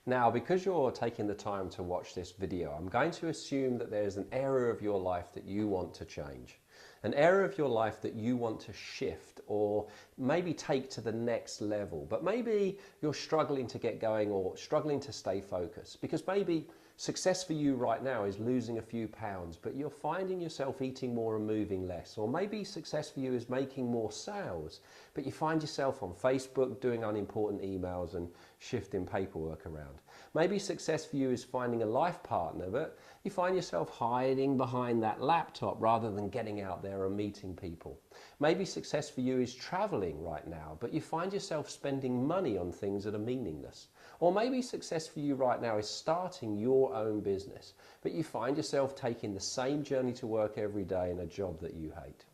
Now, because you're taking the time to watch this video, I'm going to assume that there's an area of your life that you want to change, an area of your life that you want to shift or maybe take to the next level, but maybe you're struggling to get going or struggling to stay focused because maybe success for you right now is losing a few pounds, but you're finding yourself eating more and moving less. Or maybe success for you is making more sales, but you find yourself on Facebook doing unimportant emails and shifting paperwork around. Maybe success for you is finding a life partner, but you find yourself hiding behind that laptop rather than getting out there and meeting people. Maybe success for you is traveling right now, but you find yourself spending money on things that are meaningless. Or maybe success for you right now is starting your own business, but you find yourself taking the same journey to work every day in a job that you hate.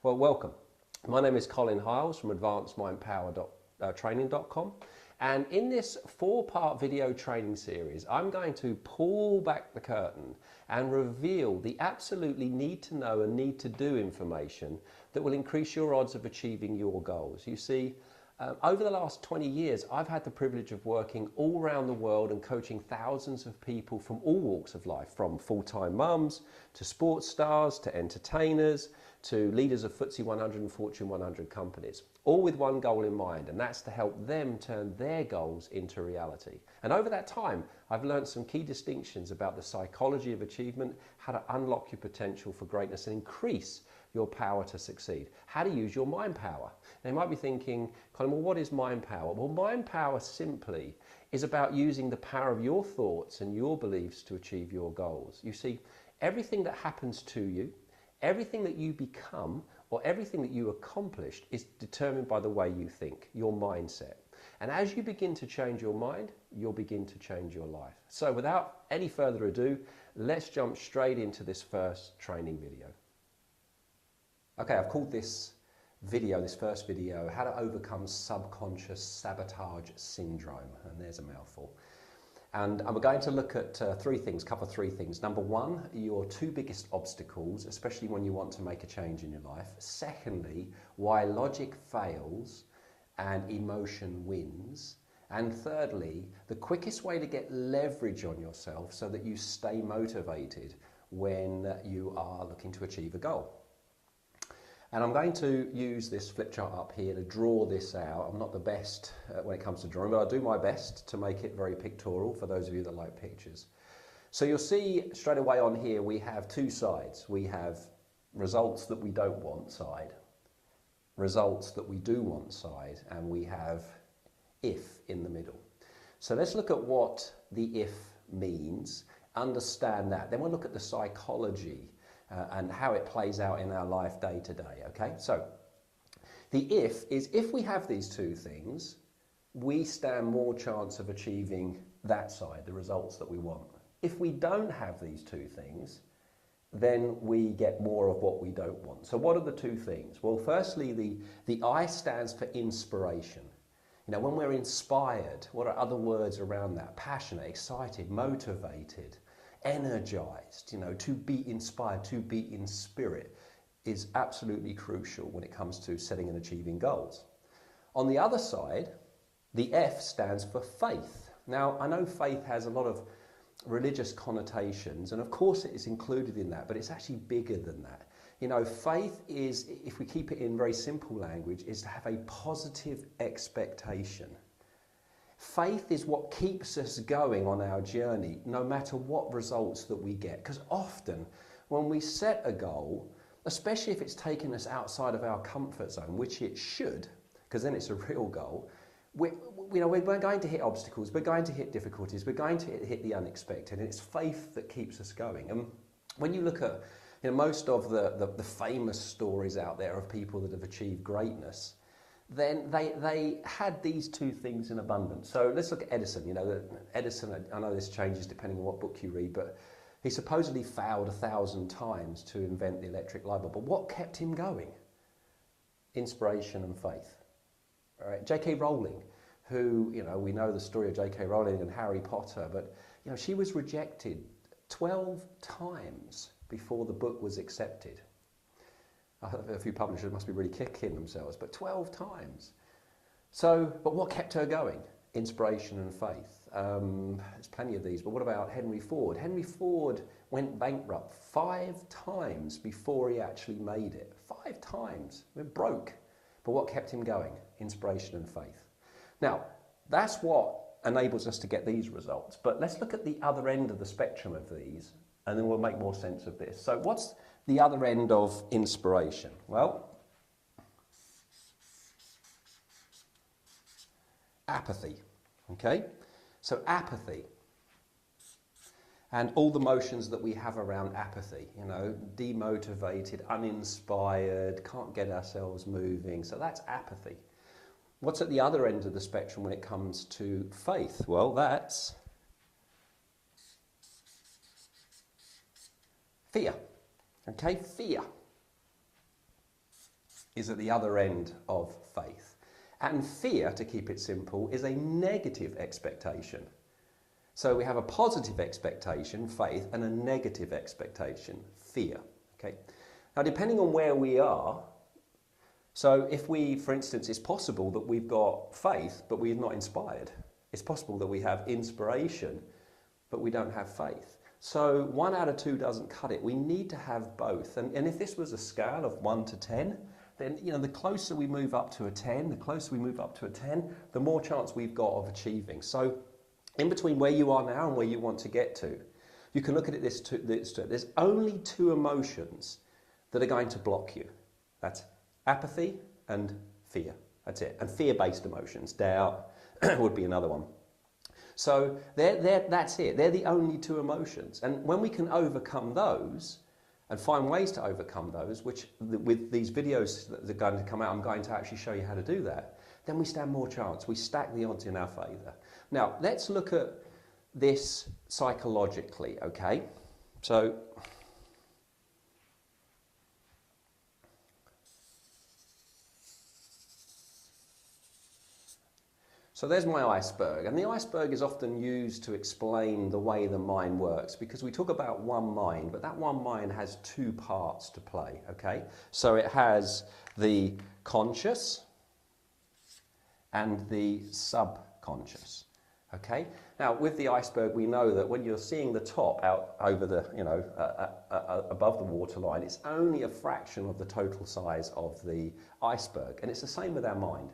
Well, welcome. My name is Colin Hiles from advancedmindpower.training.com. And in this 4-part video training series, I'm going to pull back the curtain and reveal the absolutely need to know and need to do information that will increase your odds of achieving your goals. You see, over the last 20 years, I've had the privilege of working all around the world and coaching thousands of people from all walks of life, from full-time mums to sports stars to entertainers to leaders of FTSE 100 and Fortune 100 companies, all with one goal in mind, and that's to help them turn their goals into reality. And over that time, I've learned some key distinctions about the psychology of achievement, how to unlock your potential for greatness and increase your power to succeed, how to use your mind power. Now you might be thinking, Colin, well, what is mind power? Well, mind power simply is about using the power of your thoughts and your beliefs to achieve your goals. You see, everything that happens to you, everything that you become, or everything that you accomplish is determined by the way you think, your mindset. And as you begin to change your mind, you'll begin to change your life. So without any further ado, let's jump straight into this first training video. Okay, I've called this first video, How to Overcome Subconscious Sabotage Syndrome. And there's a mouthful. And we're going to look at cover three things. Number one, your 2 biggest obstacles, especially when you want to make a change in your life. Secondly, why logic fails and emotion wins. And thirdly, the quickest way to get leverage on yourself so that you stay motivated when you are looking to achieve a goal. And I'm going to use this flip chart up here to draw this out. I'm not the best when it comes to drawing, but I'll do my best to make it very pictorial for those of you that like pictures. So you'll see straight away on here we have 2 sides. We have results that we don't want side, results that we do want side, and we have if in the middle. So let's look at what the if means, understand that. Then we'll look at the psychology and how it plays out in our life day to day, okay? So the if is if we have these 2 things, we stand more chance of achieving that side, the results that we want. If we don't have these 2 things, then we get more of what we don't want. So what are the 2 things? Well, firstly, the I stands for inspiration. You know, when we're inspired, what are other words around that? Passionate, excited, motivated, energized, you know, to be inspired, to be in spirit is absolutely crucial when it comes to setting and achieving goals. On the other side, the F stands for faith. Now, I know faith has a lot of religious connotations, and of course it is included in that, but it's actually bigger than that. You know, faith is, if we keep it in very simple language, is to have a positive expectation. Faith is what keeps us going on our journey, no matter what results that we get. Because often when we set a goal, especially if it's taken us outside of our comfort zone, which it should, because then it's a real goal, we're going to hit obstacles, we're going to hit difficulties, we're going to hit the unexpected, and it's faith that keeps us going. And when you look at most of the famous stories out there of people that have achieved greatness, then they had these 2 things in abundance. So let's look at Edison. You know, Edison, I know this changes depending on what book you read, but he supposedly failed 1,000 times to invent the electric light bulb. But what kept him going? Inspiration and faith. All right. J.K. Rowling, who, you know, we know the story of J.K. Rowling and Harry Potter, but, you know, she was rejected 12 times before the book was accepted. A few publishers must be really kicking themselves, but 12 times. So, but what kept her going? inspiration and faith. There's plenty of these, but what about Henry Ford? Henry Ford went bankrupt 5 times before he actually made it. 5 times. We're broke. But what kept him going? Inspiration and faith. Now, that's what enables us to get these results. But let's look at the other end of the spectrum of these, and then we'll make more sense of this. So what's the other end of inspiration? Well, apathy. Okay? So apathy. And all the motions that we have around apathy, you know, demotivated, uninspired, can't get ourselves moving. So that's apathy. What's at the other end of the spectrum when it comes to faith? Well, that's fear. Okay, fear is at the other end of faith. And fear, to keep it simple, is a negative expectation. So we have a positive expectation, faith, and a negative expectation, fear. Okay. Now, depending on where we are, so if we, for instance, it's possible that we've got faith, but we're not inspired. It's possible that we have inspiration, but we don't have faith. So 1 out of 2 doesn't cut it. We need to have both. And if this was a scale of 1 to 10, then, you know, the closer we move up to a 10, the more chance we've got of achieving. So in between where you are now and where you want to get to, you can look at it this there's only 2 emotions that are going to block you. That's apathy and fear. That's it. And fear-based emotions, doubt would be another one. So that's it. They're the only 2 emotions. And when we can overcome those and find ways to overcome those, which with these videos that are going to come out, I'm going to actually show you how to do that, then we stand more chance. We stack the odds in our favour. Now, let's look at this psychologically, okay? So there's my iceberg, and the iceberg is often used to explain the way the mind works, because we talk about one mind, but that one mind has 2 parts to play, okay? So it has the conscious and the subconscious, okay? Now, with the iceberg, we know that when you're seeing the top out over the, you know, above the waterline, it's only a fraction of the total size of the iceberg, and it's the same with our mind.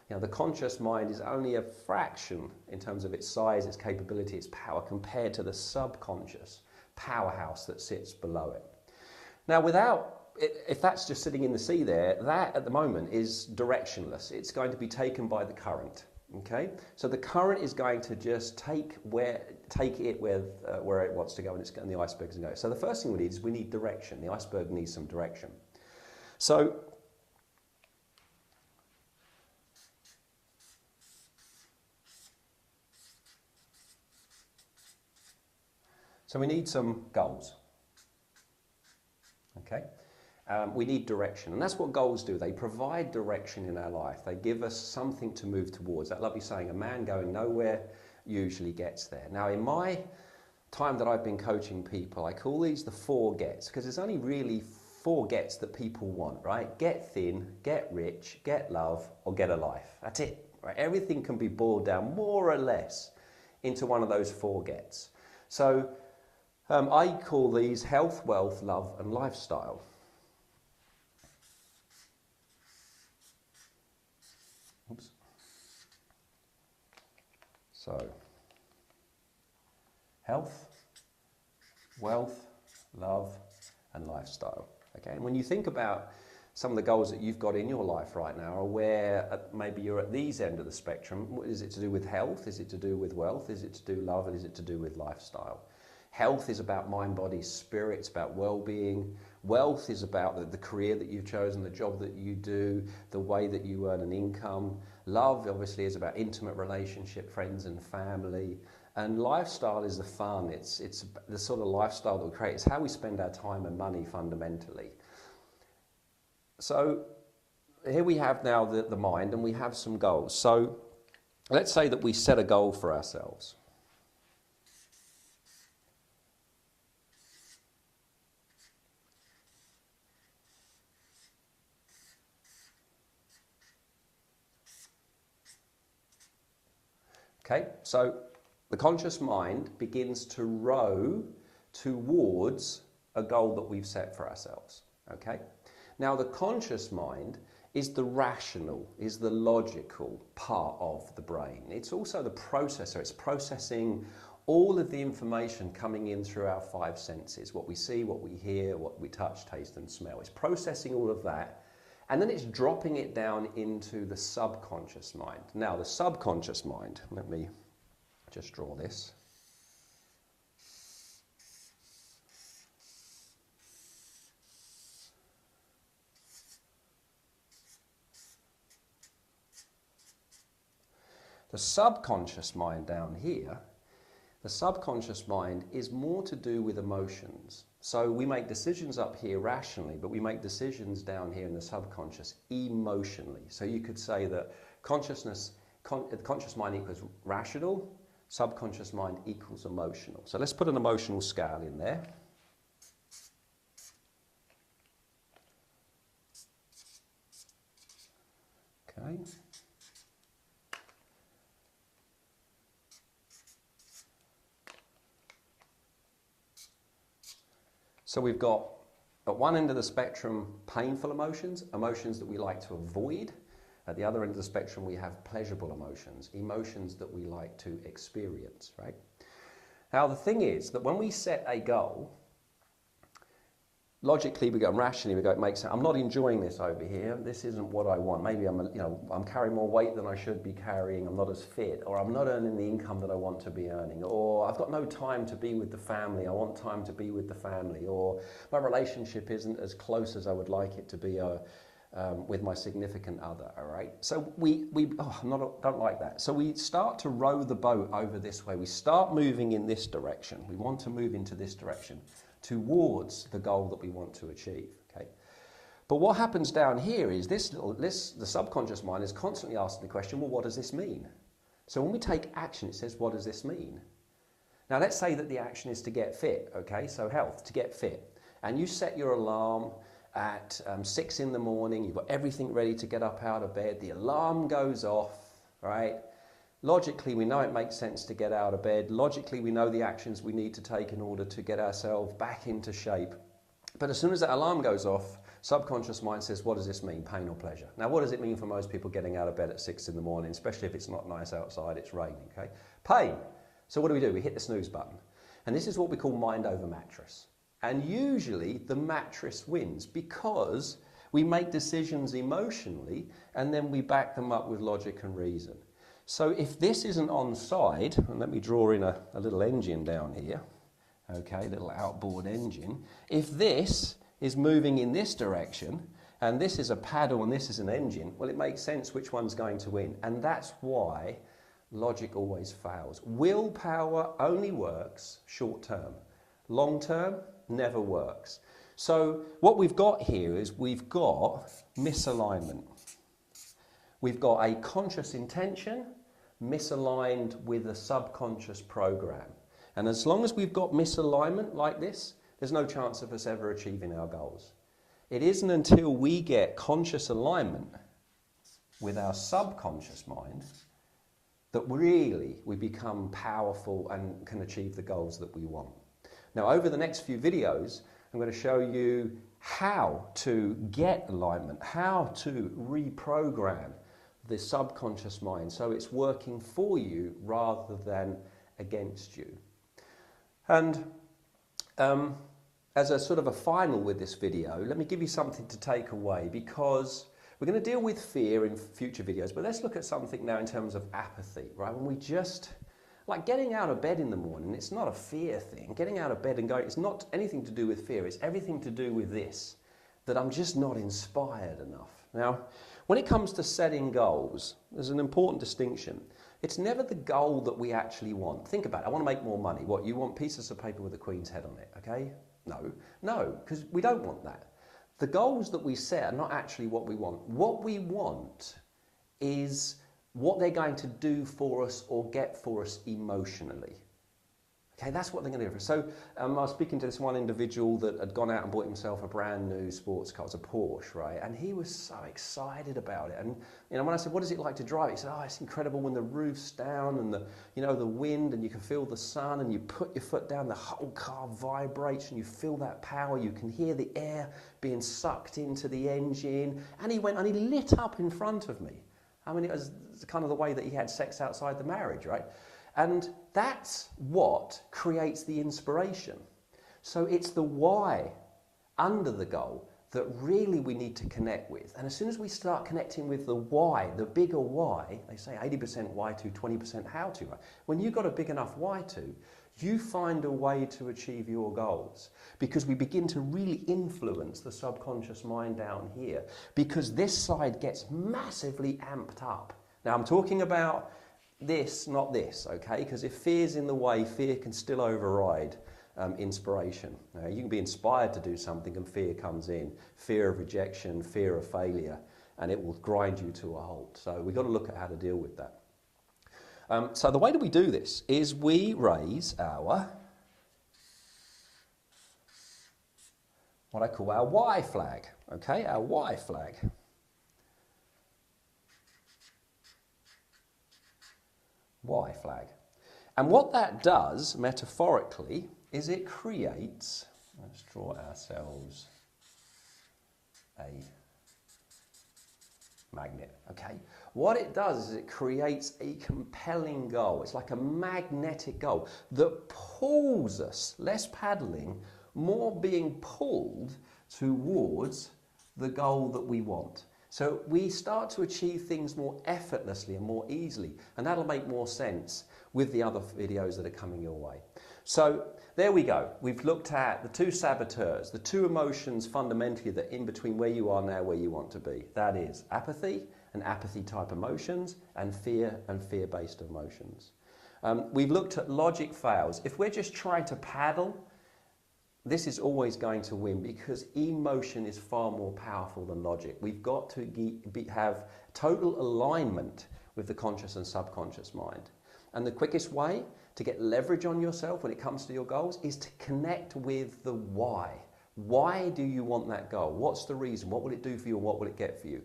You know, the conscious mind is only a fraction in terms of its size, its capability, its power, compared to the subconscious powerhouse that sits below it. Now, if that's just sitting in the sea there, that at the moment is directionless. It's going to be taken by the current. Okay, so the current is going to just take it where it wants to go, and the iceberg is going to go. So the first thing we need is we need direction. The iceberg needs some direction. So we need some goals, okay? We need direction, and that's what goals do. They provide direction in our life. They give us something to move towards. That lovely saying, a man going nowhere usually gets there. Now, in my time that I've been coaching people, I call these the 4 gets, because there's only really 4 gets that people want, right? Get thin, get rich, get love, or get a life. That's it, right? Everything can be boiled down more or less into one of those 4 gets. So I call these health, wealth, love, and lifestyle. Oops. So, health, wealth, love, and lifestyle. Okay, and when you think about some of the goals that you've got in your life right now, or where maybe you're at these end of the spectrum, is it to do with health? Is it to do with wealth? Is it to do love? And is it to do with lifestyle? Health is about mind, body, spirit. It's about well-being. Wealth is about the career that you've chosen, the job that you do, the way that you earn an income. Love, obviously, is about intimate relationship, friends and family. And lifestyle is the fun. It's the sort of lifestyle that we create. It's how we spend our time and money fundamentally. So here we have now the mind, and we have some goals. So let's say that we set a goal for ourselves. Okay, so the conscious mind begins to row towards a goal that we've set for ourselves. Okay, now the conscious mind is the rational, is the logical part of the brain. It's also the processor. It's processing all of the information coming in through our five senses, what we see, what we hear, what we touch, taste and smell. It's processing all of that, and then it's dropping it down into the subconscious mind. Now the subconscious mind, let me just draw this. The subconscious mind down here, the subconscious mind is more to do with emotions. So we make decisions up here rationally, but we make decisions down here in the subconscious emotionally. So you could say that conscious mind equals rational, subconscious mind equals emotional. So let's put an emotional scale in there. Okay. So we've got at one end of the spectrum painful emotions, emotions that we like to avoid. At the other end of the spectrum we have pleasurable emotions, emotions that we like to experience, right? Now the thing is that when we set a goal, logically we go, and rationally we go, it makes sense. I'm not enjoying this over here. This isn't what I want. Maybe I'm carrying more weight than I should be carrying. I'm not as fit, or I'm not earning the income that I want to be earning, or I've got no time to be with the family. I want time to be with the family, or my relationship isn't as close as I would like it to be with my significant other. All right. So don't like that. So we start to row the boat over this way. We start moving in this direction. We want to move into this direction, towards the goal that we want to achieve. Okay, but what happens down here is the subconscious mind is constantly asking the question, well, what does this mean? So when we take action, it says, what does this mean? Now let's say that the action is to get fit. Okay, so health, to get fit, and you set your alarm at 6 in the morning. You've got everything ready to get up out of bed. The alarm goes off, right? Logically, we know it makes sense to get out of bed. Logically, we know the actions we need to take in order to get ourselves back into shape. But as soon as that alarm goes off, subconscious mind says, what does this mean, pain or pleasure? Now, what does it mean for most people getting out of bed at 6 in the morning, especially if it's not nice outside, it's raining, okay? Pain. So what do? We hit the snooze button. And this is what we call mind over mattress. And usually the mattress wins because we make decisions emotionally and then we back them up with logic and reason. So if this isn't on side, and let me draw in a little engine down here, okay, little outboard engine. If this is moving in this direction, and this is a paddle and this is an engine, well, it makes sense which one's going to win. And that's why logic always fails. Willpower only works short term. Long term, never works. So what we've got here is we've got misalignment. We've got a conscious intention misaligned with a subconscious program. And as long as we've got misalignment like this, there's no chance of us ever achieving our goals. It isn't until we get conscious alignment with our subconscious mind that really we become powerful and can achieve the goals that we want. Now, over the next few videos, I'm going to show you how to get alignment, how to reprogram the subconscious mind so it's working for you rather than against you. And as a sort of a final with this video, let me give you something to take away, because we're going to deal with fear in future videos, but let's look at something now in terms of apathy, right? When we just, like getting out of bed in the morning, it's not a fear thing. Getting out of bed and going, it's not anything to do with fear, it's everything to do with this, that I'm just not inspired enough. Now, when it comes to setting goals, there's an important distinction. It's never the goal that we actually want. Think about it. I want to make more money. What, you want pieces of paper with a Queen's head on it, okay? No, because we don't want that. The goals that we set are not actually what we want. What we want is what they're going to do for us or get for us emotionally. Okay, that's what they're going to do. So I was speaking to this one individual that had gone out and bought himself a brand new sports car, it was a Porsche, right? And he was so excited about it. And when I said, "What is it like to drive?" He said, "Oh, it's incredible when the roof's down and the wind, and you can feel the sun, and you put your foot down, the whole car vibrates, and you feel that power. You can hear the air being sucked into the engine." And he went and he lit up in front of me. I mean, it was kind of the way that he had sex outside the marriage, right? And that's what creates the inspiration. So it's the why under the goal that really we need to connect with. And as soon as we start connecting with the why, the bigger why, they say 80% why to, 20% how to. When you've got a big enough why to, you find a way to achieve your goals, because we begin to really influence the subconscious mind down here, because this side gets massively amped up. Now I'm talking about this, not this, okay? Because if fear's in the way, fear can still override inspiration. You can be inspired to do something and fear comes in. Fear of rejection, fear of failure, and it will grind you to a halt. So we've got to look at how to deal with that. So the way that we do this is we raise our, what I call our why flag, okay? Our why flag. Why flag. And what that does, metaphorically, is it creates, let's draw ourselves a magnet, okay? What it does is it creates a compelling goal. It's like a magnetic goal that pulls us, less paddling, more being pulled towards the goal that we want. So we start to achieve things more effortlessly and more easily, and that'll make more sense with the other videos that are coming your way. So there we go. We've looked at the two saboteurs, the two emotions fundamentally that are in between where you are now, where you want to be. That is apathy and apathy type emotions, and fear-based emotions. We've looked at logic fails. If we're just trying to paddle, this is always going to win, because emotion is far more powerful than logic. We've got to have total alignment with the conscious and subconscious mind. And the quickest way to get leverage on yourself when it comes to your goals is to connect with the why. Why do you want that goal? What's the reason? What will it do for you and what will it get for you?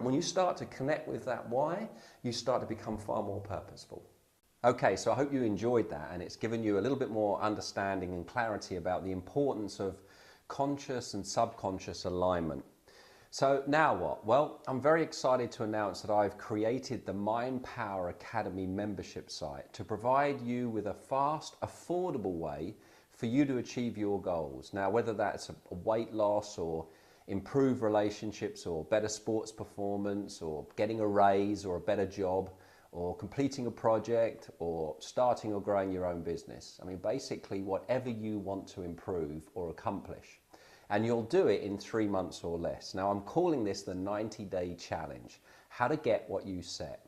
When you start to connect with that why, you start to become far more purposeful. Okay, so I hope you enjoyed that, and it's given you a little bit more understanding and clarity about the importance of conscious and subconscious alignment. So now what? Well, I'm very excited to announce that I've created the Mind Power Academy membership site to provide you with a fast, affordable way for you to achieve your goals. Now, whether that's a weight loss or improve relationships or better sports performance or getting a raise or a better job, or completing a project, or starting or growing your own business. I mean, basically whatever you want to improve or accomplish. And you'll do it in 3 months or less. Now I'm calling this the 90-day challenge, how to get what you set.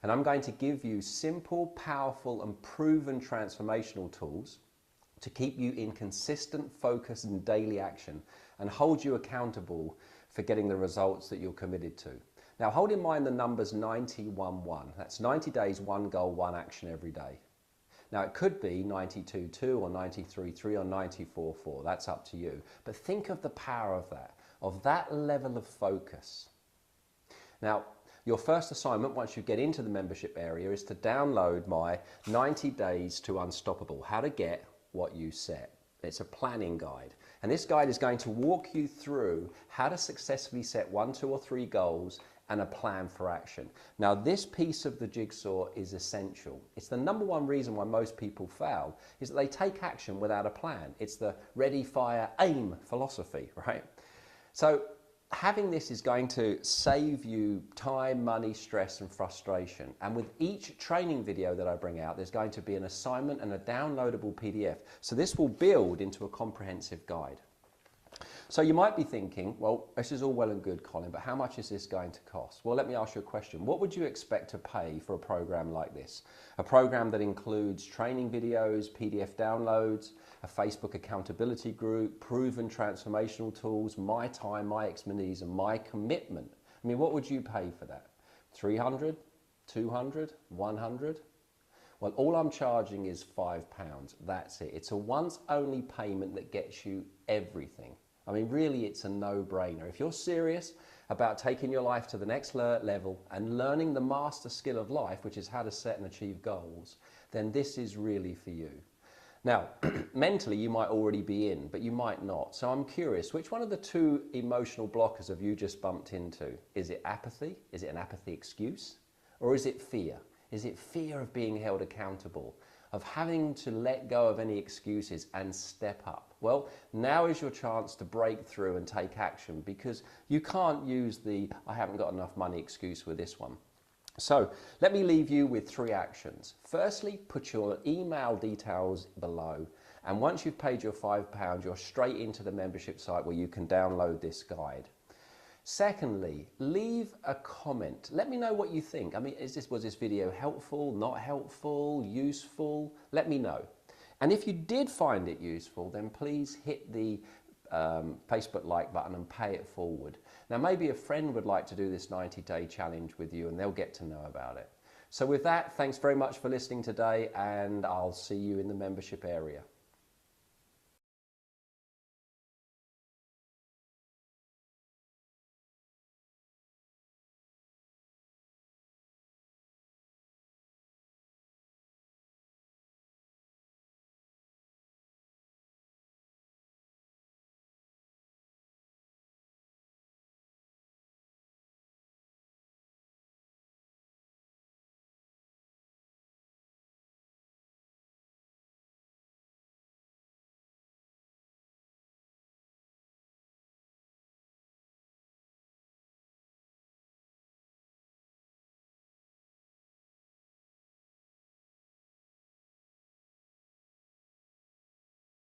And I'm going to give you simple, powerful and proven transformational tools to keep you in consistent focus and daily action, and hold you accountable for getting the results that you're committed to. Now hold in mind the numbers 90-1-1. That's 90 days, one goal, one action every day. Now it could be 92-2 or 93-3 or 94-4. That's up to you. But think of the power of that level of focus. Now your first assignment, once you get into the membership area, is to download my 90 Days to Unstoppable, how to get what you set. It's a planning guide. And this guide is going to walk you through how to successfully set 1, 2 or 3 goals and a plan for action. Now this piece of the jigsaw is essential. It's the number one reason why most people fail, is that they take action without a plan. It's the ready, fire, aim philosophy, right? So having this is going to save you time, money, stress and frustration. And with each training video that I bring out, there's going to be an assignment and a downloadable PDF. So this will build into a comprehensive guide. So you might be thinking, well, this is all well and good, Colin, but how much is this going to cost? Well, let me ask you a question. What would you expect to pay for a program like this? A program that includes training videos, PDF downloads, a Facebook accountability group, proven transformational tools, my time, my expertise, and my commitment. I mean, what would you pay for that? 300, 200, 100? Well, all I'm charging is £5. That's it. It's a once only payment that gets you everything. I mean, really, it's a no-brainer. If you're serious about taking your life to the next level and learning the master skill of life, which is how to set and achieve goals, then this is really for you. Now, mentally, you might already be in, but you might not. So I'm curious, which one of the two emotional blockers have you just bumped into? Is it apathy? Is it an apathy excuse? Or is it fear? Is it fear of being held accountable, of having to let go of any excuses and step up? Well, now is your chance to break through and take action, because you can't use the "I haven't got enough money" excuse with this one. So let me leave you with 3 actions. Firstly, put your email details below. And once you've paid your £5, you're straight into the membership site where you can download this guide. Secondly, leave a comment. Let me know what you think. I mean, was this video helpful, not helpful, useful? Let me know. And if you did find it useful, then please hit the Facebook like button and pay it forward. Now, maybe a friend would like to do this 90-day challenge with you and they'll get to know about it. So with that, thanks very much for listening today, and I'll see you in the membership area.